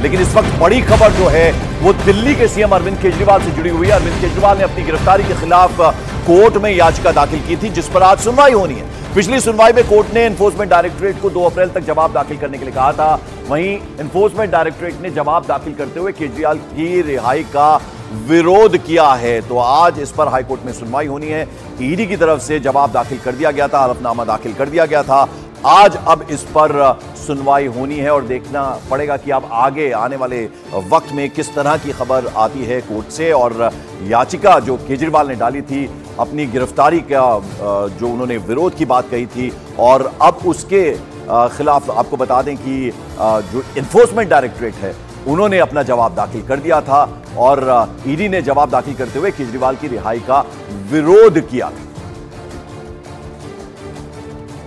लेकिन इस वक्त बड़ी खबर जो है वो दिल्ली के सीएम अरविंद केजरीवाल से जुड़ी हुई है। अरविंद केजरीवाल ने अपनी गिरफ्तारी के खिलाफ कोर्ट में याचिका दाखिल की थी, जिस पर आज सुनवाई होनी है। पिछली सुनवाई में कोर्ट ने एनफोर्समेंट डायरेक्टरेट को 2 अप्रैल तक जवाब दाखिल करने के लिए कहा था। वहीं एनफोर्समेंट डायरेक्टरेट ने जवाब दाखिल करते हुए केजरीवाल की रिहाई का विरोध किया है। तो आज इस पर हाईकोर्ट में सुनवाई होनी है। ईडी की तरफ से जवाब दाखिल कर दिया गया था, हलफनामा दाखिल कर दिया गया था। आज अब इस पर सुनवाई होनी है और देखना पड़ेगा कि अब आगे आने वाले वक्त में किस तरह की खबर आती है कोर्ट से। और याचिका जो केजरीवाल ने डाली थी, अपनी गिरफ्तारी का जो उन्होंने विरोध की बात कही थी, और अब उसके खिलाफ आपको बता दें कि जो एनफोर्समेंट डायरेक्टरेट है उन्होंने अपना जवाब दाखिल कर दिया था और ईडी ने जवाब दाखिल करते हुए केजरीवाल की रिहाई का विरोध किया था।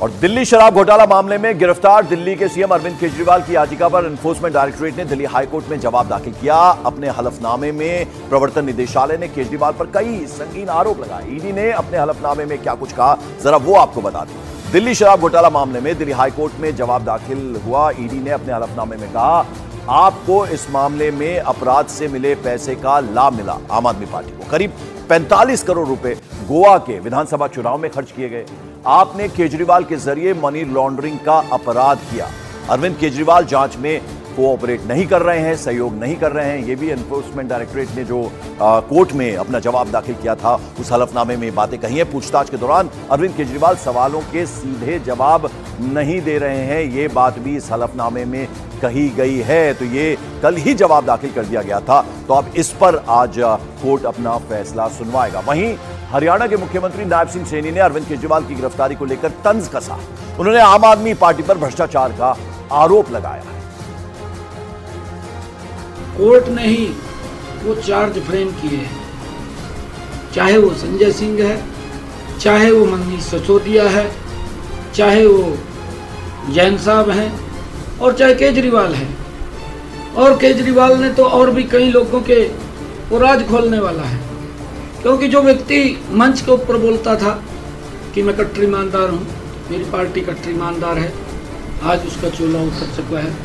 और दिल्ली शराब घोटाला मामले में गिरफ्तार दिल्ली के सीएम अरविंद केजरीवाल की याचिका पर एनफोर्समेंट डायरेक्टरेट ने दिल्ली हाईकोर्ट में जवाब दाखिल किया। अपने हलफनामे में प्रवर्तन निदेशालय ने केजरीवाल पर कई संगीन आरोप लगाए। ईडी ने अपने हलफनामे में क्या कुछ कहा, जरा वो आपको बता दें। दिल्ली शराब घोटाला मामले में दिल्ली हाईकोर्ट में जवाब दाखिल हुआ। ईडी ने अपने हलफनामे में कहा, आपको इस मामले में अपराध से मिले पैसे का लाभ मिला। आम आदमी पार्टी को करीब 45 करोड़ रुपए गोवा के विधानसभा चुनाव में खर्च किए गए। आपने केजरीवाल के जरिए मनी लॉन्ड्रिंग का अपराध किया। अरविंद केजरीवाल जांच में कोऑपरेट नहीं कर रहे हैं, सहयोग नहीं कर रहे हैं। यह भी एनफोर्समेंट डायरेक्टरेट ने जो कोर्ट में अपना जवाब दाखिल किया था उस हलफनामे में बातें कही हैं। पूछताछ के दौरान अरविंद केजरीवाल सवालों के सीधे जवाब नहीं दे रहे हैं, ये बात भी इस हलफनामे में कही गई है। तो ये कल ही जवाब दाखिल कर दिया गया था, तो अब इस पर आज कोर्ट अपना फैसला सुनवाएगा। वहीं हरियाणा के मुख्यमंत्री नायब सिंह सैनी ने अरविंद केजरीवाल की गिरफ्तारी को लेकर तंज कसा। उन्होंने आम आदमी पार्टी पर भ्रष्टाचार का आरोप लगाया है। कोर्ट ने ही वो चार्ज फ्रेम किए हैं, चाहे वो संजय सिंह है, चाहे वो मनीष सिसोदिया है, चाहे वो जैन साहब हैं और चाहे केजरीवाल है। और केजरीवाल ने तो और भी कई लोगों के वो राज खोलने वाला है, क्योंकि जो व्यक्ति मंच के ऊपर बोलता था कि मैं कट्टर ईमानदार हूँ, मेरी पार्टी कट्टर ईमानदार है, आज उसका चूल्हा उतर चुका है।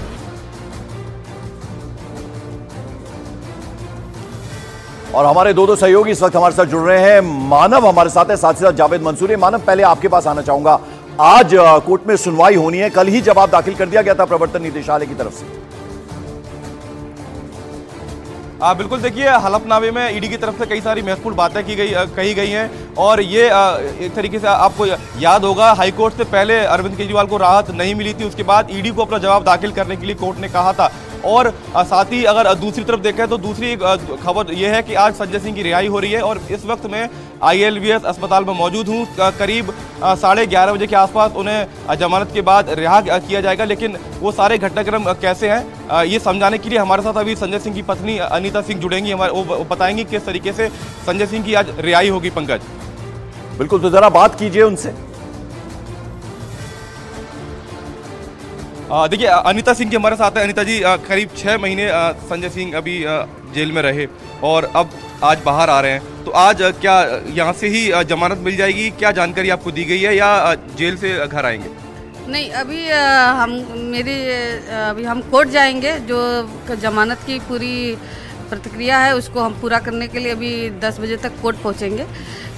और हमारे दो सहयोगी इस वक्त हमारे साथ जुड़ रहे हैं। मानव हमारे साथ है, साथ ही साथ जावेद मंसूरी। मानव, पहले आपके पास आना चाहूंगा। आज कोर्ट में सुनवाई होनी है, कल ही जवाब दाखिल कर दिया गया था प्रवर्तन निदेशालय की तरफ से। बिल्कुल, देखिए हलफनामे में ईडी की तरफ से कई सारी महत्वपूर्ण बातें कही गई हैं और ये एक तरीके से आपको याद होगा, हाईकोर्ट से पहले अरविंद केजरीवाल को राहत नहीं मिली थी। उसके बाद ईडी को अपना जवाब दाखिल करने के लिए कोर्ट ने कहा था। और साथ ही अगर दूसरी तरफ देखें तो दूसरी खबर यह है कि आज संजय सिंह की रिहाई हो रही है और इस वक्त मैं ILVS अस्पताल में मौजूद हूं। करीब 11:30 बजे के आसपास उन्हें जमानत के बाद रिहा किया जाएगा। लेकिन वो सारे घटनाक्रम कैसे हैं, ये समझाने के लिए हमारे साथ अभी संजय सिंह की पत्नी अनीता सिंह जुड़ेंगी। वो बताएंगी किस तरीके से संजय सिंह की आज रिहाई होगी। पंकज, बिल्कुल, तो जरा बात कीजिए उनसे। देखिए, अनीता सिंह जी हमारे साथ है। अनीता जी, करीब 6 महीने संजय सिंह अभी जेल में रहे और अब आज बाहर आ रहे हैं, तो आज क्या यहाँ से ही जमानत मिल जाएगी? क्या जानकारी आपको दी गई है या जेल से घर आएंगे? नहीं, अभी अभी हम कोर्ट जाएंगे। जो जमानत की पूरी प्रतिक्रिया है उसको हम पूरा करने के लिए अभी 10 बजे तक कोर्ट पहुँचेंगे।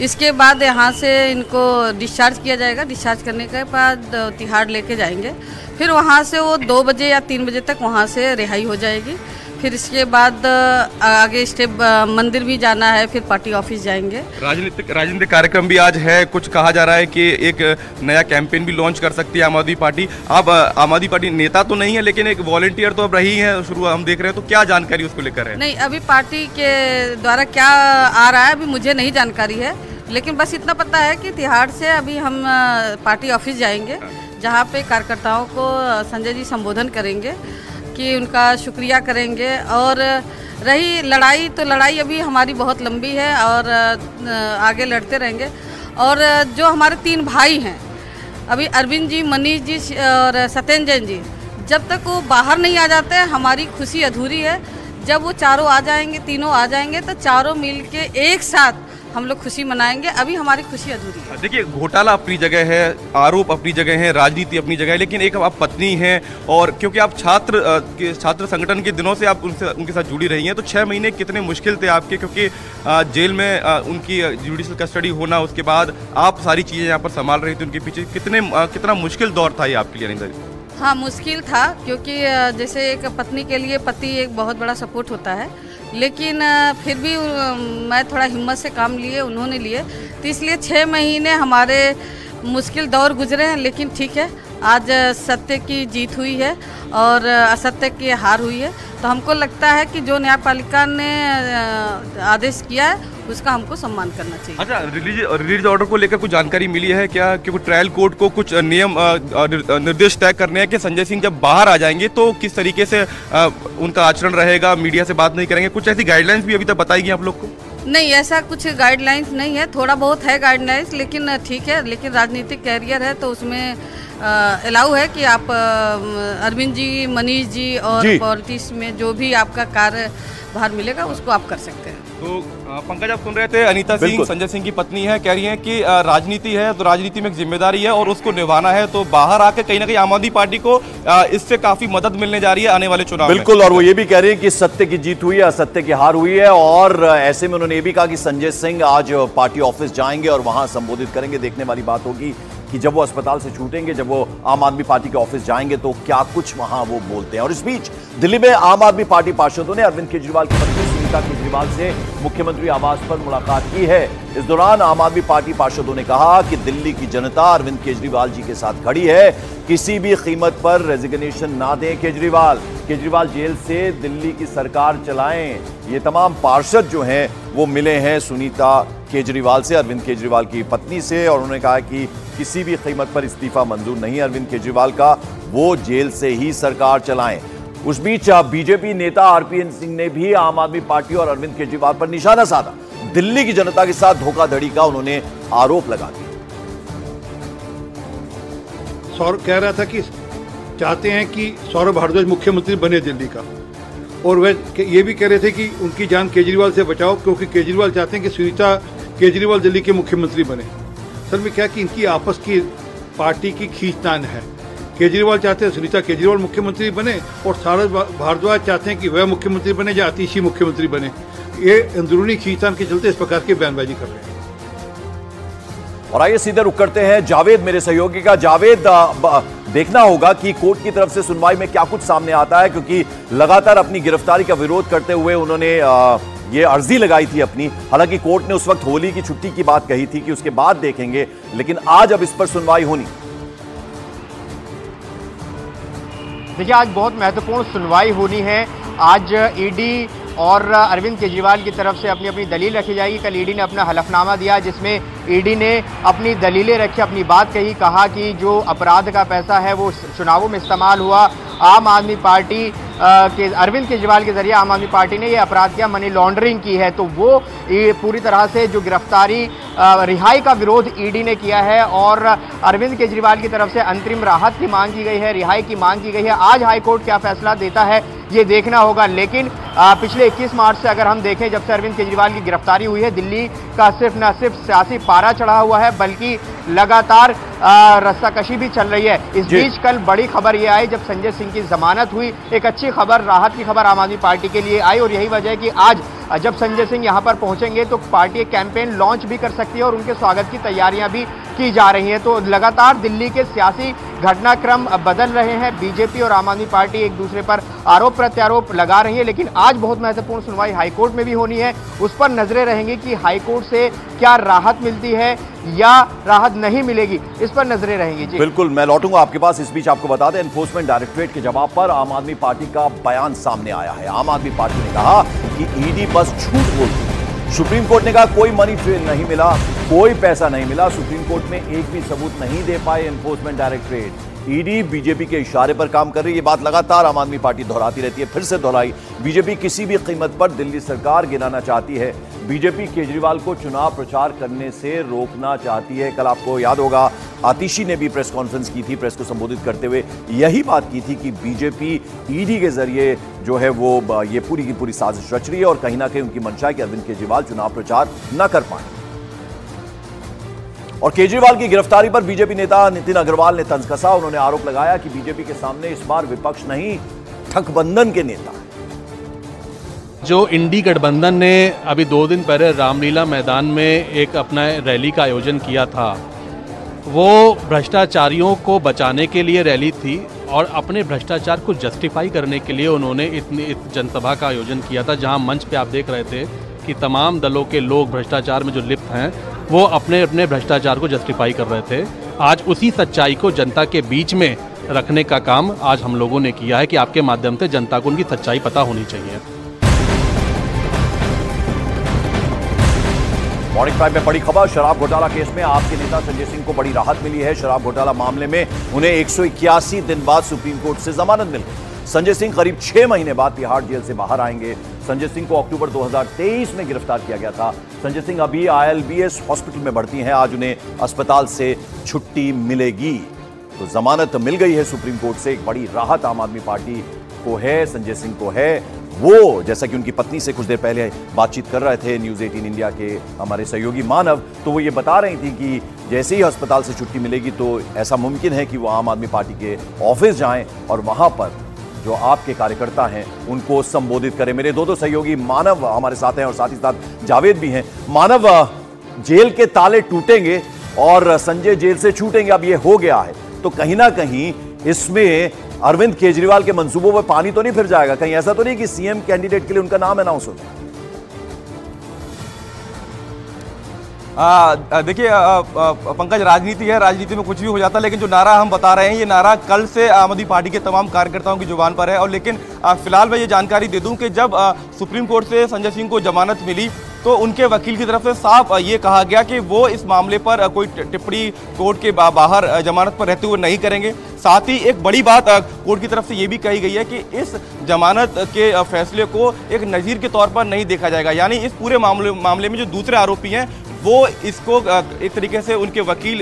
इसके बाद यहाँ से इनको डिस्चार्ज किया जाएगा। डिस्चार्ज करने के बाद तिहाड़ लेके जाएंगे, फिर वहाँ से वो 2 बजे या 3 बजे तक वहाँ से रिहाई हो जाएगी। फिर इसके बाद आगे स्टेप मंदिर भी जाना है, फिर पार्टी ऑफिस जाएंगे। राजनीतिक कार्यक्रम भी आज है। कुछ कहा जा रहा है कि एक नया कैंपेन भी लॉन्च कर सकती है आम आदमी पार्टी। आप आम आदमी पार्टी नेता तो नहीं है, लेकिन एक वॉलंटियर तो अब रही है शुरू, हम देख रहे हैं, तो क्या जानकारी उसको लेकर है? नहीं, अभी पार्टी के द्वारा क्या आ रहा है अभी मुझे नहीं जानकारी है, लेकिन बस इतना पता है कि तिहाड़ से अभी हम पार्टी ऑफिस जाएंगे, जहाँ पे कार्यकर्ताओं को संजय जी संबोधन करेंगे कि उनका शुक्रिया करेंगे। और रही लड़ाई, तो लड़ाई अभी हमारी बहुत लंबी है और आगे लड़ते रहेंगे। और जो हमारे 3 भाई हैं, अभी अरविंद जी, मनीष जी और सत्येंद्र जैन जी, जब तक वो बाहर नहीं आ जाते हमारी खुशी अधूरी है। जब वो चारों आ जाएंगे, तीनों आ जाएंगे, तो चारों मिल के एक साथ हम लोग खुशी मनाएंगे। अभी हमारी खुशी अधूरी है। देखिए, घोटाला अपनी जगह है, आरोप अपनी जगह है, राजनीति अपनी जगह है, लेकिन एक आप पत्नी हैं और क्योंकि आप छात्र संगठन के दिनों से आप उनके साथ जुड़ी रही हैं, तो 6 महीने कितने मुश्किल थे आपके, क्योंकि जेल में उनकी जुडिशियल कस्टडी होना, उसके बाद आप सारी चीज़ें यहाँ पर संभाल रही थी उनके पीछे, कितना मुश्किल दौर था ये आपके लिए अनिता जी? हाँ, मुश्किल था, क्योंकि जैसे एक पत्नी के लिए पति एक बहुत बड़ा सपोर्ट होता है, लेकिन फिर भी मैं थोड़ा हिम्मत से काम लिए, उन्होंने लिए, तो इसलिए 6 महीने हमारे मुश्किल दौर गुजरे हैं। लेकिन ठीक है, आज सत्य की जीत हुई है और असत्य की हार हुई है। तो हमको लगता है कि जो न्यायपालिका ने आदेश किया है उसका हमको सम्मान करना चाहिए। अच्छा, रिलीज ऑर्डर को लेकर कुछ जानकारी मिली है क्या? क्योंकि ट्रायल कोर्ट को कुछ नियम निर्देश तय करने हैं कि संजय सिंह जब बाहर आ जाएंगे तो किस तरीके से उनका आचरण रहेगा, मीडिया से बात नहीं करेंगे, कुछ ऐसी गाइडलाइंस भी अभी तक बताई गई आप लोग को? नहीं, ऐसा कुछ गाइडलाइंस नहीं है, थोड़ा बहुत है गाइडलाइंस, लेकिन ठीक है। लेकिन राजनीतिक कैरियर है तो उसमें अलाउ है कि आप अरविंद जी, मनीष जी और पॉलिटिक्स में जो भी आपका कार्यभार मिलेगा उसको आप कर सकते हैं। तो पंकज, आप सुन रहे थे, अनीता सिंह संजय सिंह की पत्नी है, कह रही हैं कि राजनीति है तो राजनीति में एक जिम्मेदारी है और उसको निभाना है, तो बाहर आके कहीं ना कहीं आम आदमी पार्टी को इससे काफी मदद मिलने जा रही है आने वाले चुनाव में। बिल्कुल, और वो ये भी कह रहे हैं कि सत्य की जीत हुई है, असत्य की हार हुई है, और ऐसे में उन्होंने ये भी कहा कि संजय सिंह आज पार्टी ऑफिस जाएंगे और वहां संबोधित करेंगे। देखने वाली बात होगी कि जब वो अस्पताल से छूटेंगे, जब वो आम आदमी पार्टी के ऑफिस जाएंगे तो क्या कुछ वहां वो बोलते हैं। और इस बीच दिल्ली में आम आदमी पार्टी पार्षदों ने अरविंद केजरीवाल की पत्नी सुनीता केजरीवाल से मुख्यमंत्री आवास पर मुलाकात की है। इस दौरान आम आदमी पार्टी पार्षदों ने कहा कि दिल्ली की जनता अरविंद केजरीवाल जी के साथ खड़ी है, किसी भी कीमत पर रेजिग्नेशन ना दें केजरीवाल जेल से दिल्ली की सरकार चलाएं। ये तमाम पार्षद जो हैं वो मिले हैं सुनीता केजरीवाल से, अरविंद केजरीवाल की पत्नी से, और उन्होंने कहा कि किसी भी कीमत पर इस्तीफा मंजूर नहीं अरविंद केजरीवाल का, वो जेल से ही सरकार चलाएं। उस बीच बीजेपी नेता आरपीएन सिंह ने भी आम आदमी पार्टी और अरविंद केजरीवाल पर निशाना साधा। दिल्ली की जनता के साथ धोखाधड़ी का उन्होंने आरोप लगा दिया। सौरभ कह रहा था कि चाहते हैं कि सौरभ भारद्वाज मुख्यमंत्री बने दिल्ली का, और वह ये भी कह रहे थे कि उनकी जान केजरीवाल से बचाओ, क्योंकि केजरीवाल चाहते हैं कि सुनीता केजरीवाल दिल्ली के मुख्यमंत्री बने। सर में क्या कि इनकी आपस की पार्टी की खींचतान है। केजरीवाल चाहते हैं सुनीता केजरीवाल मुख्यमंत्री बने और सौरभ भारद्वाज चाहते हैं कि वह मुख्यमंत्री बने या आतिशी मुख्यमंत्री बने। ये अंदरूनी खींचतान के चलते इस प्रकार की बयानबाजी कर रहे हैं। और आइए सीधे रुक करते हैं जावेद, मेरे सहयोगी का। जावेद, देखना होगा कि कोर्ट की तरफ से सुनवाई में क्या कुछ सामने आता है, क्योंकि लगातार अपनी गिरफ्तारी का विरोध करते हुए उन्होंने ये अर्जी लगाई थी अपनी। हालांकि कोर्ट ने उस वक्त होली की छुट्टी की बात कही थी कि उसके बाद देखेंगे, लेकिन आज अब इस पर सुनवाई होनी। देखिए, आज बहुत महत्वपूर्ण सुनवाई होनी है। आज ईडी और अरविंद केजरीवाल की तरफ से अपनी अपनी दलील रखी जाएगी। कल ईडी ने अपना हलफनामा दिया, जिसमें ईडी ने अपनी दलीलें रखी, अपनी बात कही, कहा कि जो अपराध का पैसा है वो चुनावों में इस्तेमाल हुआ। आम आदमी पार्टी के अरविंद केजरीवाल के जरिए आम आदमी पार्टी ने ये अपराध किया, मनी लॉन्ड्रिंग की है। तो वो पूरी तरह से जो गिरफ्तारी रिहाई का विरोध ईडी ने किया है और अरविंद केजरीवाल की तरफ से अंतरिम राहत की मांग की गई है, रिहाई की मांग की गई है। आज हाईकोर्ट क्या फैसला देता है ये देखना होगा। लेकिन पिछले 21 मार्च से अगर हम देखें, जब से अरविंद केजरीवाल की गिरफ्तारी हुई है, दिल्ली का न सिर्फ सियासी पारा चढ़ा हुआ है बल्कि लगातार रस्साकशी भी चल रही है। इस बीच कल बड़ी खबर ये आई जब संजय सिंह की जमानत हुई। एक अच्छी खबर, राहत की खबर आम आदमी पार्टी के लिए आई, और यही वजह है कि आज जब संजय सिंह यहां पर पहुंचेंगे तो पार्टी एक कैंपेन लॉन्च भी कर सकती है और उनके स्वागत की तैयारियां भी की जा रही हैं। तो लगातार दिल्ली के सियासी घटनाक्रम बदल रहे हैं। बीजेपी और आम आदमी पार्टी एक दूसरे पर आरोप प्रत्यारोप लगा रही है, लेकिन आज बहुत महत्वपूर्ण सुनवाई हाईकोर्ट में भी होनी है। उस पर नजरें रहेंगी कि हाईकोर्ट से क्या राहत मिलती है या राहत नहीं मिलेगी, इस पर नजरें रहेंगी। जी बिल्कुल, मैं लौटूंगा आपके पास। इस बीच आपको बता दें, एनफोर्समेंट डायरेक्टरेट के जवाब पर आम आदमी पार्टी का बयान सामने आया है। आम आदमी पार्टी ने कहा कि ईडी बस झूठ बोलती है। सुप्रीम कोर्ट ने कहा कोई मनी ट्रेल नहीं मिला, कोई पैसा नहीं मिला। सुप्रीम कोर्ट में एक भी सबूत नहीं दे पाए एनफोर्समेंट डायरेक्टरेट। ईडी बीजेपी के इशारे पर काम कर रही है। ये बात लगातार आम आदमी पार्टी दोहराती रहती है, फिर से दोहराई। बीजेपी किसी भी कीमत पर दिल्ली सरकार गिराना चाहती है। बीजेपी केजरीवाल को चुनाव प्रचार करने से रोकना चाहती है। कल आपको याद होगा, आतिशी ने भी प्रेस कॉन्फ्रेंस की थी, प्रेस को संबोधित करते हुए यही बात की थी कि बीजेपी ईडी के जरिए जो है वो ये पूरी की पूरी साजिश रच रही है और कहीं ना कहीं उनकी मंशा है कि अरविंद केजरीवाल चुनाव प्रचार न कर पाए। और केजरीवाल की गिरफ्तारी पर बीजेपी नेता नितिन अग्रवाल ने तंज कसा। उन्होंने आरोप लगाया कि बीजेपी के सामने इस बार विपक्ष नहीं, ठगबंधन के नेता। जो इंडी गठबंधन ने अभी 2 दिन पहले रामलीला मैदान में एक अपना रैली का आयोजन किया था, वो भ्रष्टाचारियों को बचाने के लिए रैली थी और अपने भ्रष्टाचार को जस्टिफाई करने के लिए उन्होंने इतनी जनसभा का आयोजन किया था, जहां मंच पे आप देख रहे थे कि तमाम दलों के लोग भ्रष्टाचार में जो लिप्त हैं वो अपने अपने भ्रष्टाचार को जस्टिफाई कर रहे थे। आज उसी सच्चाई को जनता के बीच में रखने का काम आज हम लोगों ने किया है कि आपके माध्यम से जनता को उनकी सच्चाई पता होनी चाहिए। मॉर्निंग प्राइम में बड़ी खबर, शराब घोटाला केस में आपके नेता संजय सिंह को बड़ी राहत मिली है। शराब घोटाला मामले में उन्हें 181 दिन बाद सुप्रीम कोर्ट से जमानत मिल गई। संजय सिंह करीब 6 महीने बाद तिहाड़ जेल से बाहर आएंगे। संजय सिंह को अक्टूबर 2023 में गिरफ्तार किया गया था। संजय सिंह अभी ILBS हॉस्पिटल में भर्ती हैं। आज उन्हें अस्पताल से छुट्टी मिलेगी। तो जमानत मिल गई है सुप्रीम कोर्ट से। एक बड़ी राहत आम आदमी पार्टी को है, संजय सिंह को है। वो जैसा कि उनकी पत्नी से कुछ देर पहले बातचीत कर रहे थे न्यूज़ 18 इंडिया के हमारे सहयोगी मानव, तो वो ये बता रही थी कि जैसे ही अस्पताल से छुट्टी मिलेगी तो ऐसा मुमकिन है कि वो आम आदमी पार्टी के ऑफिस जाएं और वहां पर जो आपके कार्यकर्ता हैं उनको संबोधित करें। मेरे दो सहयोगी मानव हमारे साथ हैं और साथ ही साथ जावेद भी हैं। मानव, जेल के ताले टूटेंगे और संजय जेल से छूटेंगे, अब ये हो गया है, तो कहीं ना कहीं इसमें अरविंद केजरीवाल के मंसूबों में पानी तो नहीं फिर जाएगा? कहीं ऐसा तो नहीं कि सीएम कैंडिडेट के लिए उनका नाम अनाउंस हो जाए? देखिए पंकज, राजनीति है, राजनीति में कुछ भी हो जाता है, लेकिन जो नारा हम बता रहे हैं ये नारा कल से आम आदमी पार्टी के तमाम कार्यकर्ताओं की जुबान पर है। और लेकिन फिलहाल मैं ये जानकारी दे दूं कि जब सुप्रीम कोर्ट से संजय सिंह को जमानत मिली तो उनके वकील की तरफ से साफ ये कहा गया कि वो इस मामले पर कोई टिप्पणी कोर्ट के बाहर जमानत पर रहते हुए नहीं करेंगे। साथ ही एक बड़ी बात कोर्ट की तरफ से ये भी कही गई है कि इस जमानत के फैसले को एक नज़ीर के तौर पर नहीं देखा जाएगा। यानी इस पूरे मामले में जो दूसरे आरोपी हैं वो इसको एक तरीके से उनके वकील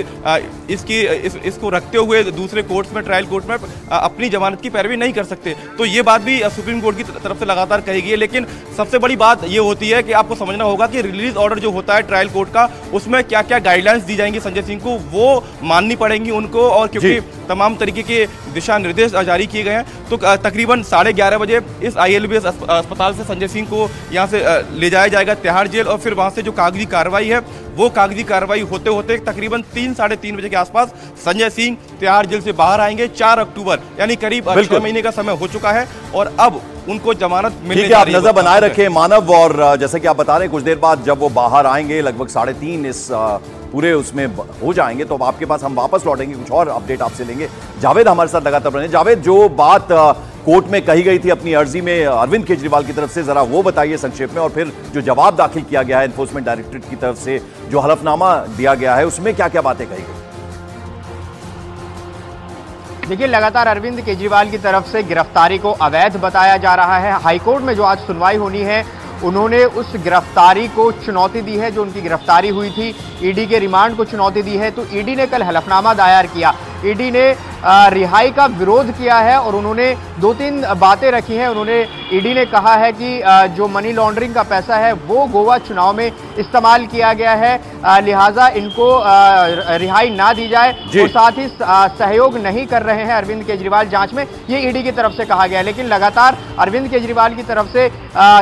इसको रखते हुए दूसरे कोर्ट्स में, ट्रायल कोर्ट में अपनी जमानत की पैरवी नहीं कर सकते। तो ये बात भी सुप्रीम कोर्ट की तरफ से लगातार कही गई है। लेकिन सबसे बड़ी बात ये होती है कि आपको समझना होगा कि रिलीज ऑर्डर जो होता है ट्रायल कोर्ट का, उसमें क्या क्या गाइडलाइंस दी जाएंगी संजय सिंह को, वो माननी पड़ेंगी उनको। और क्योंकि तमाम तरीके के दिशा निर्देश जारी किए गए हैं, तो तकरीबन 11:30 बजे इस ILBS अस्पताल से संजय सिंह को यहाँ से ले जाया जाएगा तिहाड़ जेल। और फिर वहाँ से जो कागजी कार्रवाई है वो कागजी कार्रवाई होते होते तकरीबन 3-3:30 बजे के आसपास संजय सिंह तिहाड़ जेल से बाहर आएंगे। 4 अक्टूबर यानी करीब 6 महीने का समय हो चुका है और अब उनको जमानत मिलने ठीक है। आप नजर बनाए रखें मानव, और जैसे कि आप बता रहे हैं कुछ देर बाद जब वो बाहर आएंगे लगभग 3:30 इस पूरे उसमें हो जाएंगे तो आपके पास हम वापस लौटेंगे, कुछ और अपडेट आपसे लेंगे। जावेद हमारे साथ लगातार बने। जावेद, जो बात कोर्ट में कही गई थी अपनी अर्जी में अरविंद केजरीवाल की तरफ से, जरा वो बताइए संक्षेप में, और फिर जो जवाब दाखिल किया गया है एनफोर्समेंट डायरेक्टरेट की तरफ से, जो हलफनामा दिया गया है, उसमें क्या क्या बातें कही गई? देखिए, लगातार अरविंद केजरीवाल की तरफ से गिरफ्तारी को अवैध बताया जा रहा है। हाईकोर्ट में जो आज सुनवाई होनी है उन्होंने उस गिरफ्तारी को चुनौती दी है, जो उनकी गिरफ्तारी हुई थी, ईडी के रिमांड को चुनौती दी है। तो ईडी ने कल हलफनामा दायर किया, ईडी ने रिहाई का विरोध किया है और उन्होंने 2-3 बातें रखी हैं। उन्होंने ईडी ने कहा है कि जो मनी लॉन्ड्रिंग का पैसा है वो गोवा चुनाव में इस्तेमाल किया गया है, लिहाजा इनको रिहाई ना दी जाए और साथ ही सहयोग नहीं कर रहे हैं अरविंद केजरीवाल जांच में, ये ईडी की तरफ से कहा गया है। लेकिन लगातार अरविंद केजरीवाल की तरफ से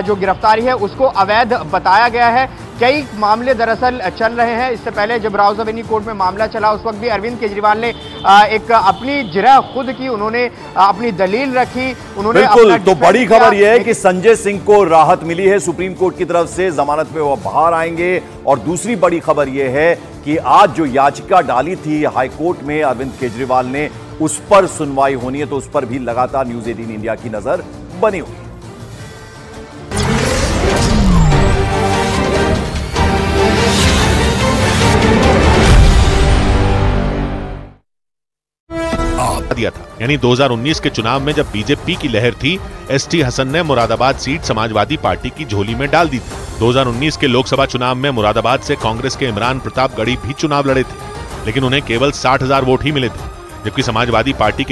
जो गिरफ्तारी है उसको अवैध बताया गया है। कई मामले दरअसल चल रहे हैं। इससे पहले जब रावसावेनी कोर्ट में मामला चला उस वक्त भी अरविंद केजरीवाल ने एक अपनी जिरह खुद की, उन्होंने अपनी दलील रखी, उन्होंने बिल्कुल। तो बड़ी खबर यह है कि संजय सिंह को राहत मिली है सुप्रीम कोर्ट की तरफ से, जमानत पे वो बाहर आएंगे। और दूसरी बड़ी खबर यह है कि आज जो याचिका डाली थी हाईकोर्ट में अरविंद केजरीवाल ने, उस पर सुनवाई होनी है, तो उस पर भी लगातार न्यूज़ 18 इंडिया की नजर बनी हुई। दिया था। यानी 2019 के चुनाव में जब बीजेपी की लहर थी, ST हसन ने मुरादाबाद सीट समाजवादी पार्टी की झोली में डाल दी थी। 2019 के लोकसभा चुनाव में मुरादाबाद से कांग्रेस के इमरान प्रताप गढ़ी भी चुनाव लड़े थे, लेकिन उन्हें केवल 60,000 वोट ही मिले थे, जबकि समाजवादी पार्टी